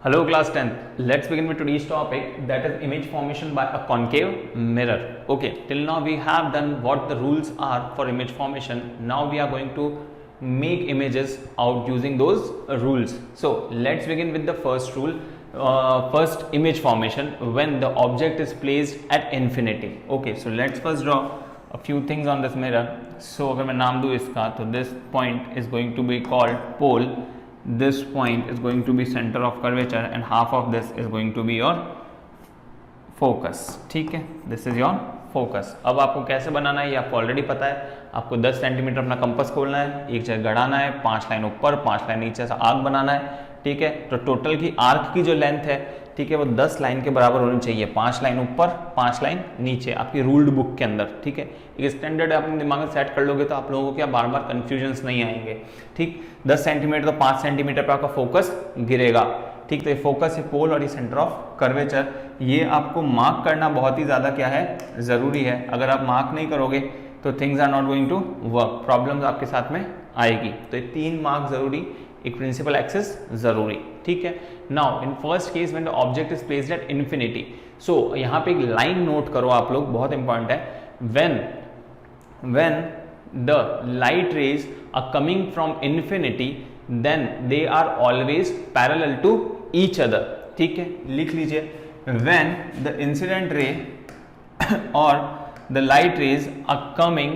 Hello class 10th. Let's begin with today's topic, that is image formation by a concave mirror. Okay, till now we have done what the rules are for image formation. Now we are going to make images out using those rules. So let's begin with the first rule. First image formation when the object is placed at infinity. Okay, so let's first draw a few things on this mirror. So अगर मैं नाम दूँ इसका, तो this point is going to be called pole. This point is going to be center of curvature and half of this is going to be your focus. ठीक है, this is your focus. अब आपको कैसे बनाना है ये आपको already पता है. आपको 10 सेंटीमीटर अपना कंपास खोलना है, एक जगह गड़ाना है, 5 लाइन ऊपर 5 लाइन नीचे से आर्क बनाना है. ठीक है, तो टोटल की आर्क की जो लेंथ है, ठीक है, वो 10 लाइन के बराबर होनी चाहिए. 5 लाइन ऊपर 5 लाइन नीचे आपकी रूल्ड बुक के अंदर. ठीक है, एक स्टैंडर्ड अपने दिमाग में सेट कर लोगे तो आप लोगों को क्या बार बार कंफ्यूजन्स नहीं आएंगे. ठीक, 10 सेंटीमीटर तो 5 सेंटीमीटर पर आपका फोकस गिरेगा. ठीक, तो ये फोकस, ये पोल और ये सेंटर ऑफ कर्वेचर, ये आपको मार्क करना बहुत ही ज़्यादा क्या है, ज़रूरी है. अगर आप मार्क नहीं करोगे तो things are not going to work, problems आपके साथ में आएगी. तो ये 3 मार्क ज़रूरी, एक प्रिंसिपल एक्सिस ज़रूरी. ठीक है, now in first case when the object is placed at infinity. So यहाँ पे एक लाइन नोट करो आप लोग, बहुत इंपॉर्टेंट है. when the light rays are coming from infinity then they are always parallel to each other. ठीक है, लिख लीजिए, when the incident ray or the light rays are coming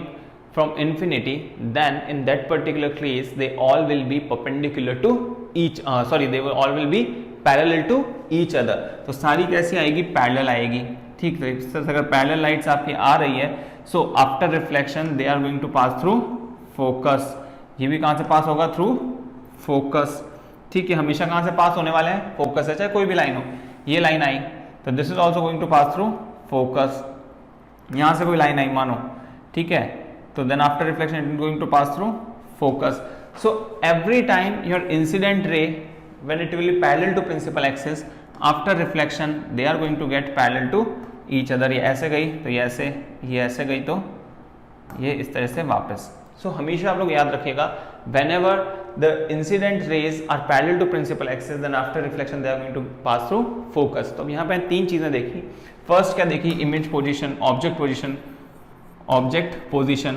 from infinity then in that particular case they all will be perpendicular to each they will be parallel to each other. तो सारी कैसी आएगी, parallel आएगी. ठीक है, तो अगर parallel lights आपकी आ रही है, so after reflection they are going to pass through focus. ये भी कहाँ से पास होगा, थ्रू फोकस. ठीक है, हमेशा कहाँ से पास होने वाले हैं, फोकस है, चाहे कोई भी लाइन हो. ये लाइन आई तो this is also going to pass through focus. यहाँ से कोई लाइन आई मानो, ठीक है, तो then after reflection it is going to pass through focus. So every time your incident ray when it will be parallel to principal axis, after reflection they are going to get parallel to each other. ये ऐसे गई तो ये ऐसे गई तो ये इस तरह से वापस. सो हमेशा आप लोग याद रखिएगा, whenever the incident rays are parallel to principal axis then after reflection they are going to pass through focus. तो अब यहाँ पे 3 चीजें देखी. फर्स्ट क्या देखी, इमेज पोजीशन, ऑब्जेक्ट पोजीशन.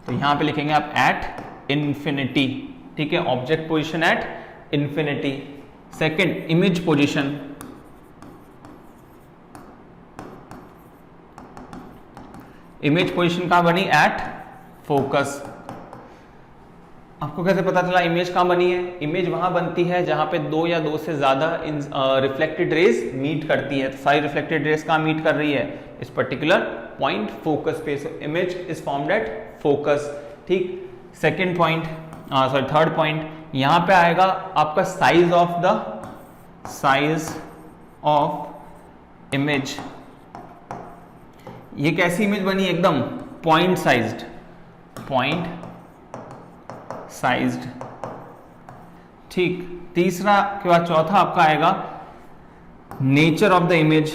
तो यहाँ पे लिखेंगे आप एट इन्फिनिटी. ठीक है, object position at infinity. Second, image position. Image position कहां बनी, एट फोकस. आपको कैसे पता चला इमेज कहां बनी है, इमेज वहां बनती है जहां पे 2 या 2 से ज्यादा रिफ्लेक्टेड रेज मीट करती है. तो सारी रिफ्लेक्टेड रेज कहां मीट कर रही है, इस पर्टिकुलर पॉइंट फोकस पे. So image is formed at focus. ठीक, सेकेंड पॉइंट, थर्ड पॉइंट, यहां पे आएगा आपका साइज ऑफ इमेज. ये कैसी इमेज बनी, एकदम पॉइंट साइज्ड. ठीक, तीसरा के बाद चौथा आपका आएगा नेचर ऑफ द इमेज.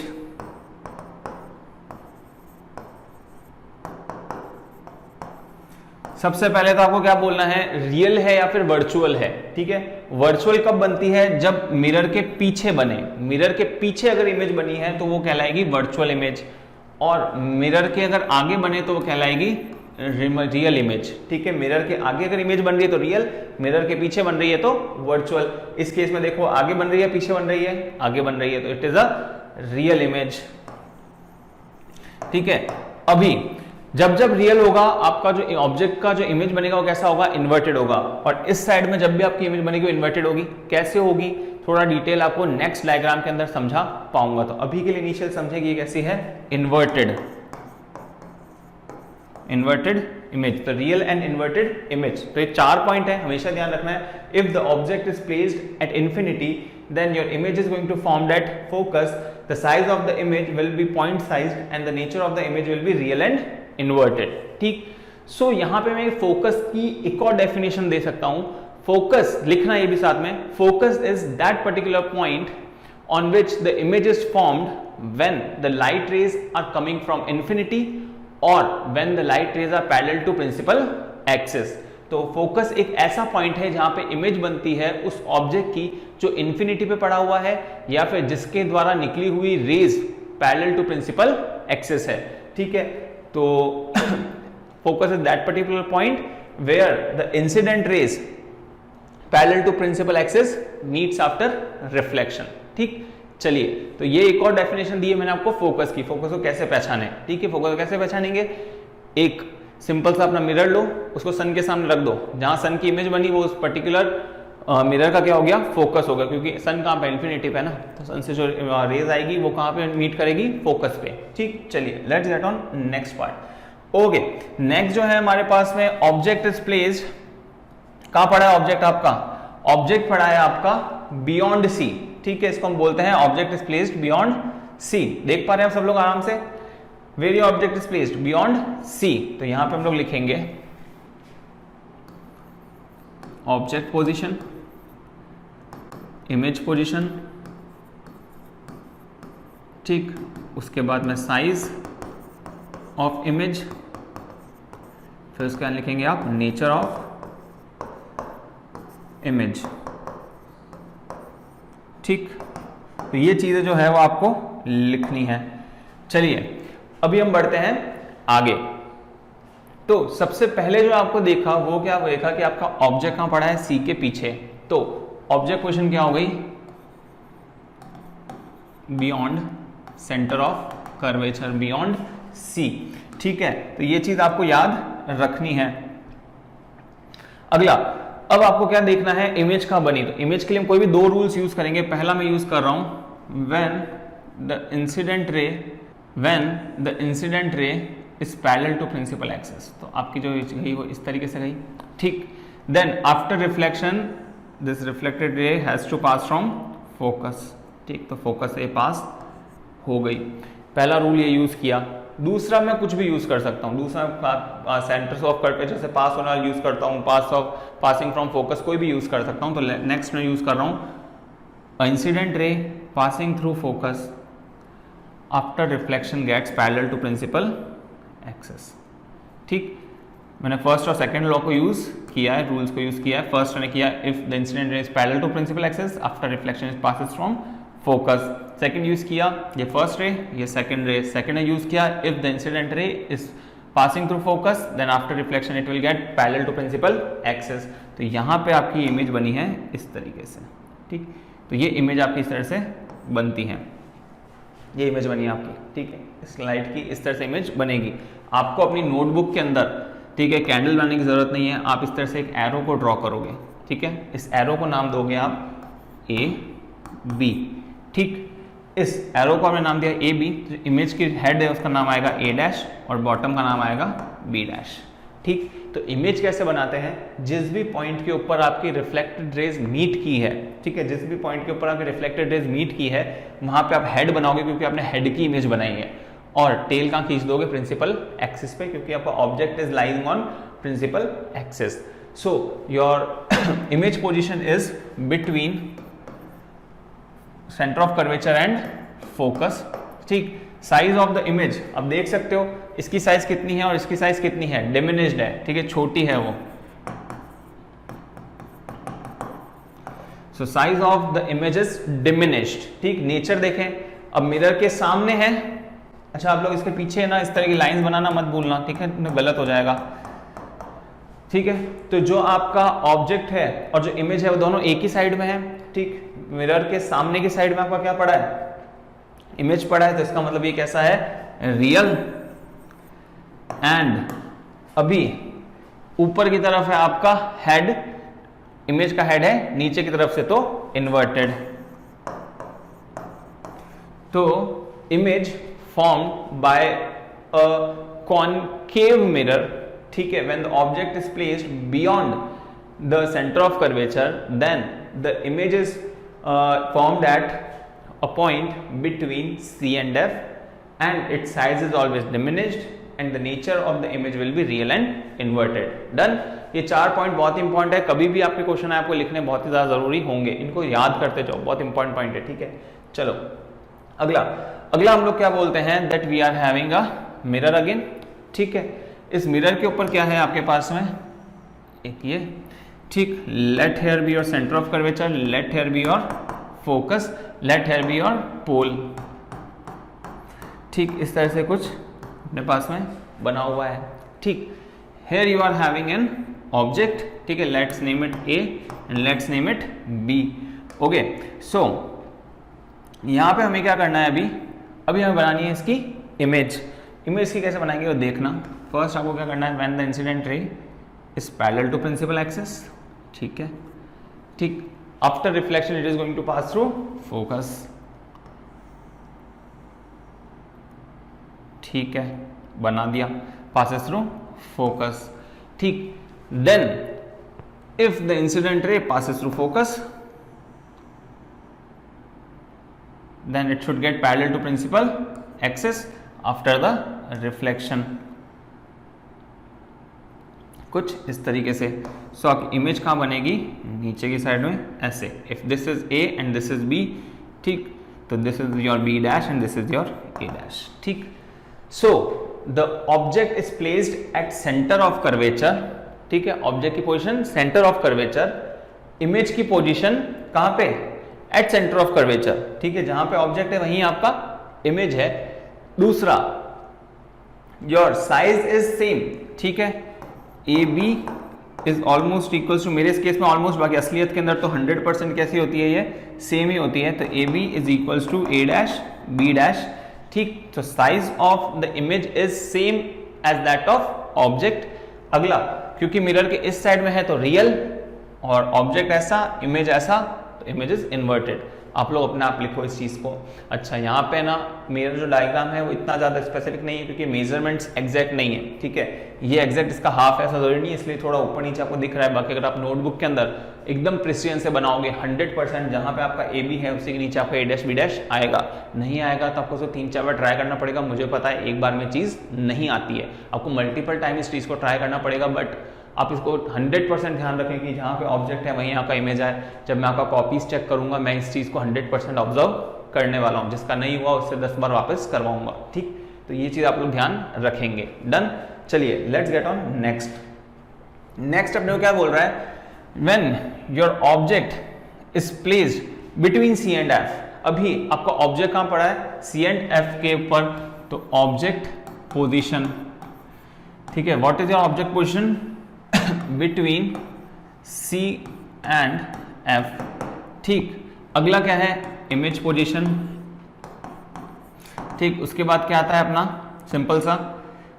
सबसे पहले तो आपको क्या बोलना है, रियल है या फिर वर्चुअल है. ठीक है, वर्चुअल कब बनती है, जब मिरर के पीछे बने. मिरर के पीछे अगर इमेज बनी है तो वो कहलाएगी वर्चुअल इमेज, और मिरर के अगर आगे बने तो वो कहलाएगी रियल इमेज. ठीक है, मिरर के आगे अगर इमेज बन रही है तो रियल, मिरर के पीछे बन रही है तो वर्चुअल. इस केस में देखो, आगे बन रही है पीछे बन रही है, आगे बन रही है, तो it is a real image. ठीक है, अभी जब रियल होगा आपका जो ऑब्जेक्ट का जो इमेज बनेगा वो कैसा होगा, इन्वर्टेड होगा. और इस साइड में जब भी आपकी इमेज बनेगी वो इन्वर्टेड होगी. कैसे होगी, थोड़ा डिटेल आपको नेक्स्ट डायग्राम के अंदर समझा पाऊंगा. तो अभी के लिए इनिशियल समझेगी ये कैसी है, इन्वर्टेड इमेज. तो रियल एंड इन्वर्टेड इमेज. तो ये 4 पॉइंट है, हमेशा ध्यान रखना है. If the object is placed at infinity then your image is going to form that focus. The size of the image will be point sized and the nature of the image will be real and inverted. ठीक, सो यहाँ पे मैं focus की एक और definition दे सकता हूं. Focus लिखना ये भी साथ में, focus is that particular point on which the image is formed when the light rays are coming from infinity or when the light rays are parallel to principal axis. तो focus एक ऐसा point है जहां पे image बनती है उस object की जो इन्फिनिटी पे पड़ा हुआ है या फिर जिसके द्वारा निकली हुई rays parallel to principal axis है, ठीक है। तो focus is that particular point where the incident rays parallel to principal axis meets after reflection, ठीक। चलिए, तो ये एक और डेफिनेशन दी है मैंने आपको फोकस की। फोकस को कैसे पहचाने, ठीक है। फोकस को कैसे पहचानेंगे, एक सिंपल सा अपना मिरर लो, उसको सन के सामने रख दो, जहां सन की इमेज बनी वो उस पर्टिकुलर मिरर का क्या हो गया, फोकस होगा, क्योंकि सन कहां पे, इन्फिनिटी पे है ना, तो सन से जो रेज आएगी वो कहां पे मीट करेगी, फोकस पे, ठीक। चलिए, let's get on next part. Okay, next जो है हमारे पास में ऑब्जेक्ट इज प्लेस्ड, कहां पड़ा है ऑब्जेक्ट आपका, ऑब्जेक्ट पड़ा है आपका बियॉन्ड सी, ठीक है। इसको हम बोलते हैं object is placed beyond C. देख पा रहे हैं आप सब लोग आराम से, where your object is placed beyond C, तो यहां पे हम लोग लिखेंगे ऑब्जेक्ट पोजीशन, इमेज पोजीशन, ठीक। उसके बाद में साइज ऑफ इमेज, फिर उसके बाद लिखेंगे आप नेचर ऑफ इमेज, ठीक। तो ये चीजें जो है वो आपको लिखनी है। चलिए, अभी हम बढ़ते हैं आगे। तो सबसे पहले जो आपको देखा वो क्या देखा कि आपका ऑब्जेक्ट कहां पड़ा है, सी के पीछे। तो ऑब्जेक्ट पोजीशन क्या हो गई, beyond centre of curvature, beyond C, ठीक है। तो ये चीज आपको याद रखनी है। अगला, अब आपको क्या देखना है, इमेज कहां बनी। तो इमेज के लिए हम कोई भी दो रूल्स यूज करेंगे। पहला मैं यूज कर रहा हूं when the incident ray is parallel to principal axis. तो आपकी जो गई वो इस तरीके से गई, ठीक। Then after reflection this reflected ray has to pass from focus, ठीक। तो फोकस से पास हो गई, पहला रूल ये यूज किया। दूसरा मैं कुछ भी यूज कर सकता हूं, दूसरा सेंटर ऑफ कर्वेचर से पास होने वाला यूज करता हूं, पासिंग फ्रॉम फोकस कोई भी यूज कर सकता हूं। तो नेक्स्ट मैं यूज कर रहा हूं incident ray passing through focus after reflection gets parallel to principal axis, ठीक। मैंने फर्स्ट और सेकंड लॉ को यूज किया है, रूल्स को यूज किया है। फर्स्ट मैंने किया if the incident ray is parallel to principal axis after reflection is passes from focus. Second use किया ये फर्स्ट रे, ये सेकंड रे। सेकंड ने यूज किया if the incident ray is passing through focus then after reflection it will get parallel to principal axis. तो यहाँ पे आपकी इमेज बनी है इस तरीके से, ठीक। तो ये इमेज आपकी इस तरह से बनती है, ये इमेज बनी है आपकी, ठीक है। स्लाइड की इस तरह से इमेज बनेगी। आपको अपनी नोटबुक के अंदर, ठीक है, कैंडल बनाने की जरूरत नहीं है, आप इस तरह से एक एरो को ड्रॉ करोगे, ठीक है। इस एरो को नाम दोगे आप ए बी, ठीक। इस एरो को हमने नाम दिया ए बी, तो इमेज की हेड है उसका नाम आएगा ए डैश और बॉटम का नाम आएगा बी डैश, ठीक। तो इमेज कैसे बनाते हैं, जिस भी पॉइंट के ऊपर आपकी रिफ्लेक्टेड रेज मीट की है, ठीक है, जिस भी पॉइंट के ऊपर आपकी रिफ्लेक्टेड रेज मीट की है वहां पे आप हेड बनाओगे, क्योंकि आपने हेड की इमेज बनाई है। और टेल कहां खींच दोगे, प्रिंसिपल एक्सिस पे, क्योंकि आपका object is lying on principal axis. So your image position is between centre of curvature and focus, ठीक। साइज ऑफ द इमेज, अब देख सकते हो इसकी साइज कितनी है और इसकी साइज कितनी है, डिमिनिश्ड है, ठीक है, छोटी है वो। So size of the image is diminished, ठीक। नेचर देखें, अब मिरर के सामने है, अच्छा आप लोग इसके पीछे ना इस तरह की लाइंस बनाना मत भूलना, ठीक है, गलत हो जाएगा, ठीक है। तो जो आपका ऑब्जेक्ट है और जो इमेज है वो दोनों एक ही साइड में है, ठीक। मिरर के सामने की साइड में आपका क्या पड़ा है, इमेज पड़ा है, तो इसका मतलब ये कैसा है, रियल। एंड अभी ऊपर की तरफ है आपका हेड, इमेज का हेड है, नीचे की तरफ से तो इन्वर्टेड। तो image formed by a concave mirror, ठीक है, when the object is placed beyond the centre of curvature then the image is formed at a point between C and F and its size is always diminished and the nature of the image will be real and inverted. Done. ये 4 point बहुत important है, कभी भी आपके question आपको लिखने बहुत ही ज्यादा जरूरी होंगे, इनको याद करते जाओ, बहुत इंपॉर्टेंट पॉइंट है, ठीक है। चलो अगला हम लोग क्या बोलते हैं, that we are having a mirror again, ठीक है। इस मिरर के ऊपर क्या है आपके पास में, एक ये, ठीक। Let here be your centre of curvature, let here be your focus, let here be your pole, ठीक। इस तरह से कुछ अपने पास में बना हुआ है, ठीक। Here you are having an object, ठीक है, let's name it A and let's name it B, okay. So यहाँ पे हमें क्या करना है, अभी हमें बनानी है इसकी इमेज। इमेज की कैसे बनाएंगे वो देखना। फर्स्ट आपको क्या करना है, when the incident ray is parallel to principal axis, ठीक है, ठीक। After reflection it is going to pass through focus, ठीक है, बना दिया, passes through focus, ठीक। Then if the incident ray passes through focus, then it should get parallel to principal axis after the reflection, कुछ इस तरीके से। सो आपकी इमेज कहाँ बनेगी, नीचे की साइड में ऐसे। If this is A and this is B, ठीक, तो this is your B dash and this is your A dash, ठीक। So the object is placed at centre of curvature, ठीक है, ऑब्जेक्ट की position centre of curvature, image की position कहां पे, eight centre of curvature, ठीक है, जहां पे ऑब्जेक्ट है वहीं आपका इमेज है। दूसरा, योर साइज इज सेम, ठीक है, A B is almost equals to, मेरे इस केस में ऑलमोस्ट, बाकी असलियत के अंदर तो 100% कैसी होती है, ये सेम ही होती है। तो A B is equals to A dash B dash, ठीक। तो size of the image is same as that of object. अगला, क्योंकि मिरर के इस साइड में है तो रियल, और ऑब्जेक्ट ऐसा, इमेज ऐसा, तो इमेज इज इन्वर्टेड। आप लोग अपने आप लिखो इस चीज को। अच्छा, यहाँ पे ना मेरा जो डायग्राम है वो इतना ज्यादा स्पेसिफिक नहीं है, क्योंकि मेजरमेंट्स एग्जैक्ट नहीं है, ठीक है, ये एग्जैक्ट इसका हाफ ऐसा जरूरी नहीं है, इसलिए थोड़ा ऊपर नीचे आपको दिख रहा है। बाकी अगर आप नोटबुक के अंदर एकदम प्रिसीजन से बनाओगे 100%, जहां पे आपका ए बी है उसी के नीचे आपका ए डैश बी डैश आएगा। नहीं आएगा तो आपको उसको 3-4 बार ट्राई करना पड़ेगा। मुझे पता है एक बार में चीज नहीं आती है, आपको मल्टीपल टाइम इस चीज को ट्राई करना पड़ेगा, बट आप इसको 100% ध्यान रखें कि जहाँ पे ऑब्जेक्ट है वहीं आपका इमेज है। जब मैं आपका कॉपीज चेक करूंगा, मैं इस चीज को 100% ऑब्जर्व करने वाला हूँ, जिसका नहीं हुआ उससे 10 बार वापस करवाऊंगा, ठीक। तो ये चीज आप लोग ध्यान रखेंगे। डन, चलिए let's get on next. Next अपने को क्या बोल रहा है, when your object is placed between C and F. अभी आपका ऑब्जेक्ट कहां पड़ा है, सी एंड एफ के ऊपर, तो ऑब्जेक्ट पोजिशन, ठीक है, what is your object position between C and F, ठीक। अगला क्या है, इमेज पोजीशन, ठीक। उसके बाद क्या आता है अपना सिंपल सा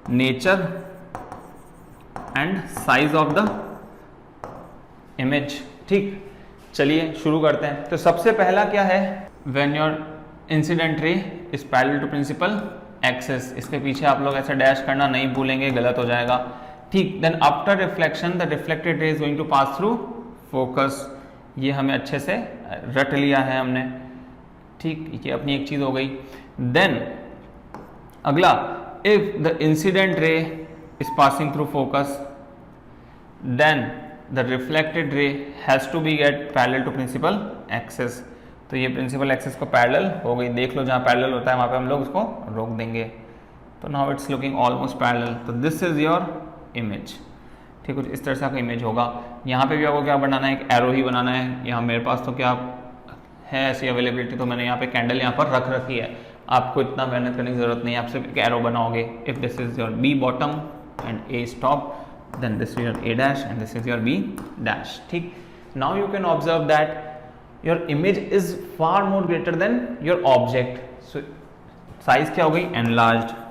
nature and size of the image, ठीक। चलिए शुरू करते हैं। तो सबसे पहला क्या है, when your incident ray is parallel to principal axis. इसके पीछे आप लोग ऐसा डैश करना नहीं भूलेंगे, गलत हो जाएगा, ठीक। Then after reflection the reflected ray is going to pass through focus. ये हमें अच्छे से रट लिया है हमने, ठीक, ये अपनी एक चीज हो गई। देन अगला, if the incident ray is passing through focus, then the reflected ray has to be get parallel to principal axis. तो ये प्रिंसिपल एक्सिस को पैरेलल हो गई, देख लो जहां पैरेलल होता है वहां पे हम लोग उसको रोक देंगे। तो now it's looking almost parallel. तो दिस इज योर इमेज, ठीक, कुछ इस तरह से आपका इमेज होगा। यहाँ पे भी आपको क्या बनाना है, एक एरो ही बनाना है। यहाँ मेरे पास तो क्या है ऐसी अवेलेबिलिटी, तो मैंने यहाँ पे कैंडल यहाँ पर रख रखी है। आपको इतना मेहनत करने की जरूरत नहीं है, आप सिर्फ एक एरो बनाओगे। If this is your B bottom and A top, then this is your A dash and this is your B dash, ठीक। Now you can observe that your image is far more greater than your object. So size क्या हो गई, enlarged,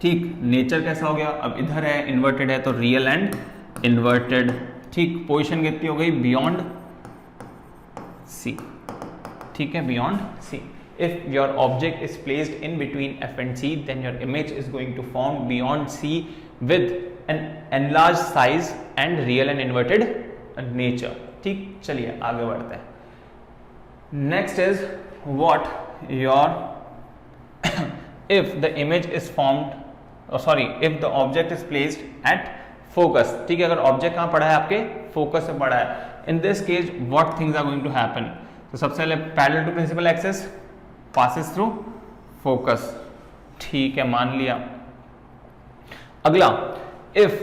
ठीक। Nature कैसा हो गया, अब इधर है इन्वर्टेड है तो रियल एंड इन्वर्टेड, ठीक। पोजीशन कितनी हो गई, बियॉन्ड सी, ठीक है, beyond C. If your object is placed in between F and C, then your image is going to form beyond C with an enlarge size and real and inverted nature, ठीक। चलिए आगे बढ़ते हैं। Next is what your if the image is formed, if the object is placed at focus, ठीक है, अगर object कहाँ पड़ा है, आपके फोकस से पड़ा है। In this case what things are going to happen, तो सबसे पहले parallel to principal axis, passes through focus, ठीक है, मान लिया। अगला, if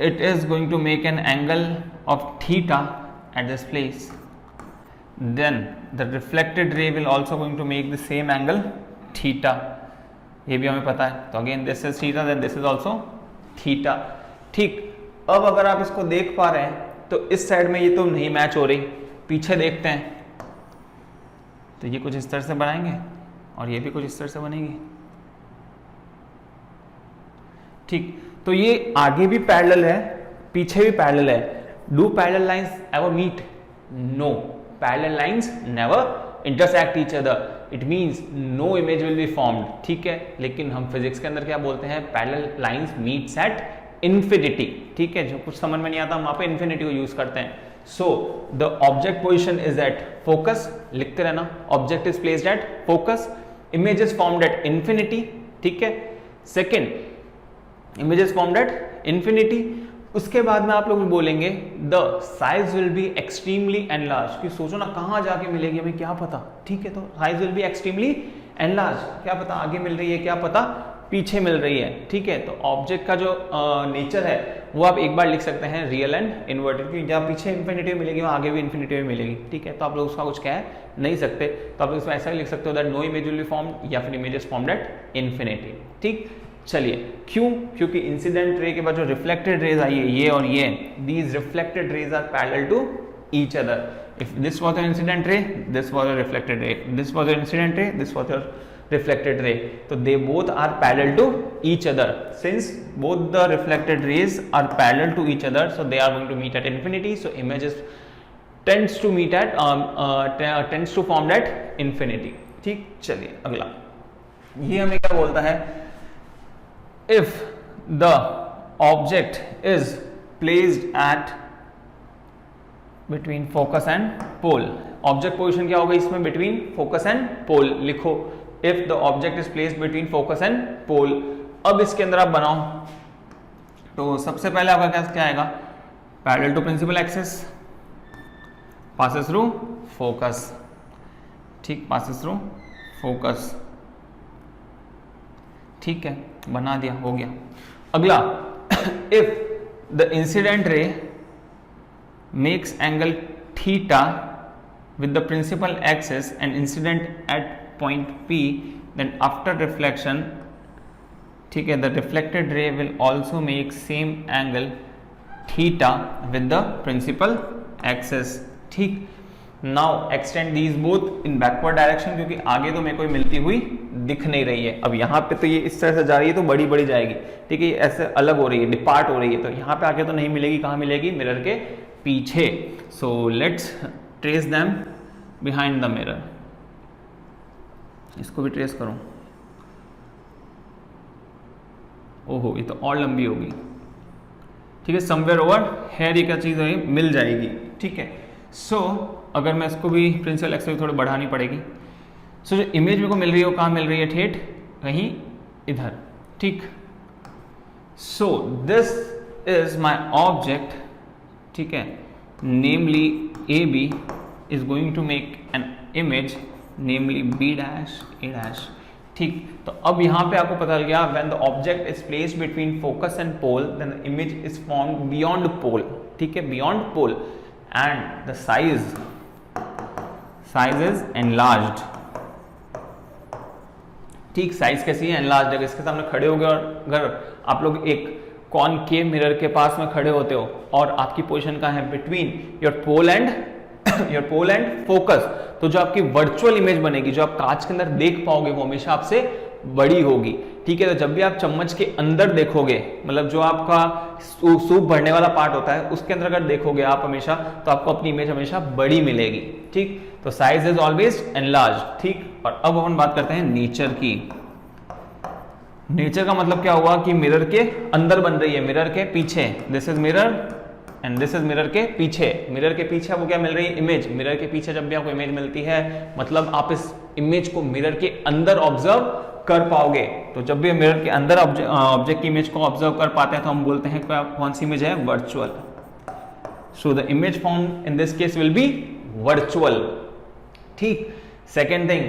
it is going to make an angle of theta at this place, then the reflected ray will also going to make the same angle theta. ये भी हमें पता है. तो again this is theta, then this is also theta. ठीक, अब अगर आप इसको देख पा रहे हैं तो इस साइड में ये तो नहीं मैच हो रही, पीछे देखते हैं तो ये कुछ इस तरह से बनाएंगे और ये भी कुछ इस तरह से बनेगी. ठीक, तो ये आगे भी पैरेलल है, पीछे भी पैरेलल है. Do parallel lines ever meet? No, parallel lines never intersect each other. It means no image will be formed. ठीक है, लेकिन हम फिजिक्स के अंदर क्या बोलते हैं? Parallel lines meets eight infinity. ठीक है, जो कुछ समझ में नहीं आता हम वहां पे इन्फिनिटी को यूज करते हैं. सो the object position is at focus, लिखते रहना, object is placed at focus, image is formed at infinity. ठीक है, second, image is formed at infinity. उसके बाद में आप लोग बोलेंगे the size will be extremely enlarge. कि सोचो ना कहां जाके मिलेगी, हमें क्या पता. ठीक है, तो size will be extremely enlarge, क्या पता आगे मिल रही है, क्या पता पीछे मिल रही है. ठीक है, तो ऑब्जेक्ट का जो नेचर है वो आप एक बार लिख सकते हैं रियल एंड इन्वर्टेड, की जहाँ पीछे इन्फिनिटी में मिलेगी वहाँ आगे भी इन्फिनिटी में मिलेगी. ठीक है, तो आप लोग उसका कुछ कह नहीं सकते, तो आप लोग इसमें ऐसा भी लिख सकते हो that no image will be formed, या फिर image is formed at infinity. ठीक, चलिए, क्यों? क्योंकि इंसिडेंट रे के बाद जो रिफ्लेक्टेड रेज आई है ये और ये, these reflected rays are parallel to each other. If this was an incident ray, this was a reflected ray, this was an incident ray, this was a reflected ray, so they both are parallel to each other. Since both the reflected rays are parallel to each other, so they are going to meet at infinity, so images tends to meet at tends to form at infinity. ठीक, चलिए अगला, ये हमें क्या बोलता है? if the object is placed at between focus and pole, object position क्या होगा इसमें? बिटवीन फोकस एंड पोल. लिखो, if the object is placed between focus and pole. अब इसके अंदर आप बनाओ, तो सबसे पहले आपका क्या आएगा? Parallel to principal axis, passes through focus. ठीक, passes through focus. ठीक है, बना दिया, हो गया. अगला, if the incident ray makes angle theta with the principal axis and incident at point P, then after reflection, ठीक है, the reflected ray will also make same angle theta with the principal axis. ठीक, now extend these both in backward direction, क्योंकि आगे तो मेरे को मिलती हुई दिख नहीं रही है. अब यहाँ पे तो ये इस तरह से जा रही है तो बड़ी बड़ी जाएगी. ठीक है, ऐसे अलग हो रही है, डिपार्ट हो रही है, तो यहाँ पे आके तो नहीं मिलेगी. कहाँ मिलेगी? मिरर के पीछे. So let's trace them behind the mirror. इसको भी ट्रेस करो. ओहो, ये तो और लंबी होगी. ठीक है, समवेयर ओवर हेयर ये क्या चीज़ है, मिल जाएगी. ठीक है, सो अगर मैं इसको भी प्रिंसिपल एक्सिस थोड़ी बढ़ानी पड़ेगी. सो जो इमेज मेरे को मिल रही है वो कहाँ मिल रही है? ठेठ कहीं इधर. ठीक, so this is my object. ठीक है, namely A B is going to make an image namely B dash A dash. ठीक, तो अब यहाँ पे आपको पता चल गया, when the object is placed between focus and pole, then the image is formed beyond pole. ठीक है, beyond pole, and the size is enlarged. ठीक, साइज कैसी है? एनलार्ज्ड है. इसके सामने खड़े हो गए और अगर आप लोग एक कॉनकेव मिरर के पास में खड़े होते हो और आपकी पोजीशन कहाँ है? Between your pole and focus, तो जो आपकी वर्चुअल इमेज बनेगी, जो आप कांच के अंदर देख पाओगे, वो हमेशा आपसे बड़ी होगी. ठीक है, तो जब भी आप चम्मच के अंदर देखोगे, मतलब जो आपका सूप भरने वाला पार्ट होता है उसके अंदर अगर देखोगे आप हमेशा, तो आपको अपनी इमेज हमेशा बड़ी मिलेगी. ठीक, तो साइज इज ऑलवेज एनलार्ज. ठीक, और अब अपन बात करते हैं नेचर की. नेचर का मतलब क्या हुआ कि मिरर के अंदर बन रही है, मिरर के पीछे. This is mirror and this is mirror के पीछे. मिरर के पीछे आपको क्या मिल रही है? इमेज. मिरर के पीछे जब भी आपको इमेज मिलती है, मतलब आप इस इमेज को मिरर के अंदर ऑब्जर्व कर पाओगे. तो जब भी मिरर के अंदर ऑब्जेक्ट की इमेज को ऑब्जर्व कर पाते हैं तो हम बोलते हैं कौन सी इमेज है? Virtual. So the image form in this case will be virtual. ठीक, सेकेंड थिंग,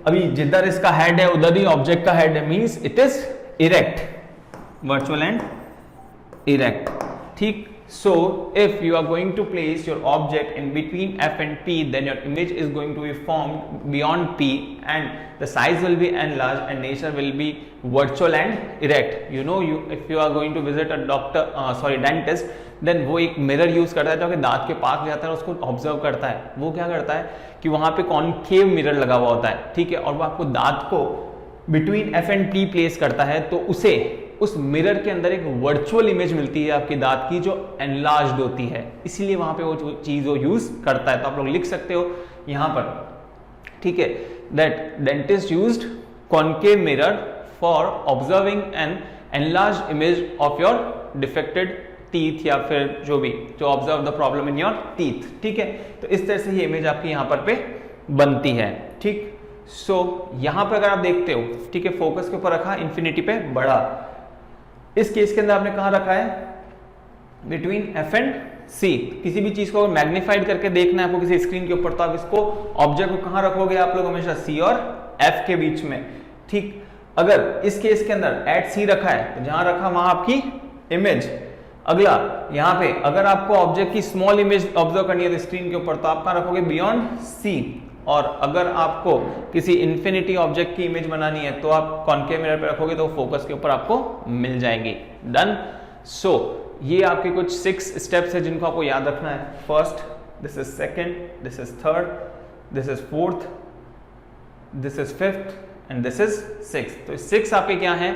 अभी जिधर इसका हेड है उधर ही ऑब्जेक्ट का हेड है, means it is erect. Virtual and erect. ठीक. So if you are going to place your object in between F and P, then your image is going to be formed beyond P and the size will be enlarged and nature will be virtual and erect. You know, if you are going to visit a dentist, then वो एक mirror use करता है जो कि दांत के पास जाता है, उसको ऑब्जर्व करता है. वो क्या करता है कि वहां पे कॉनकेव मिरर लगा हुआ होता है, ठीक है, और वो आपको दांत को between F and P place करता है, तो उसे उस मिरर के अंदर एक वर्चुअल इमेज मिलती है आपकी दांत की जो एनलार्ज्ड होती है, इसीलिए वहां पे वो चीज वो यूज करता है. तो आप लोग लिख सकते हो यहां पर, ठीक है, that dentist used concave mirror for observing an enlarged image of your defected teeth या फिर जो भी जो observe the problem in your teeth. ठीक है, तो इस तरह से ये इमेज आपकी यहां पर पे बनती है. ठीक, सो यहां पर अगर आप देखते हो, ठीक है, फोकस के ऊपर रखा, इंफिनिटी पे बढ़ा. इस केस के अंदर आपने कहां रखा है, बिटवीन F एंड C. किसी भी चीज को मैग्नीफाइड करके देखना है आपको किसी स्क्रीन के ऊपर, तो आप इसको ऑब्जेक्ट को कहां रखोगे आप लोग, हमेशा C और F के बीच में. ठीक, अगर इस केस के अंदर एट C रखा है तो जहां रखा वहां आपकी इमेज. अगला यहां पे अगर आपको ऑब्जेक्ट की स्मॉल इमेज ऑब्जर्व करनी है स्क्रीन के ऊपर, तो आप कहां रखोगे, बियॉन्ड C. और अगर आपको किसी इंफिनिटी ऑब्जेक्ट की इमेज बनानी है तो आप कॉनकेव मिरर पे रखोगे तो फोकस के ऊपर आपको मिल जाएगी. डन. सो ये आपके कुछ 6 स्टेप्स है जिनको आपको याद रखना है. First, this is second, this is third, this is fourth, this is fifth and this is sixth. तो 6 आपके क्या है,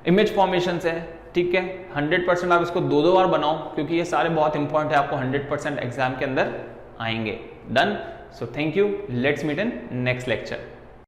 इमेज फॉर्मेशन है. ठीक है, 100% आप इसको 2-2 बार बनाओ क्योंकि ये सारे बहुत इंपॉर्टेंट है, आपको 100% एग्जाम के अंदर आएंगे. Done. So thank you. Let's meet in next lecture.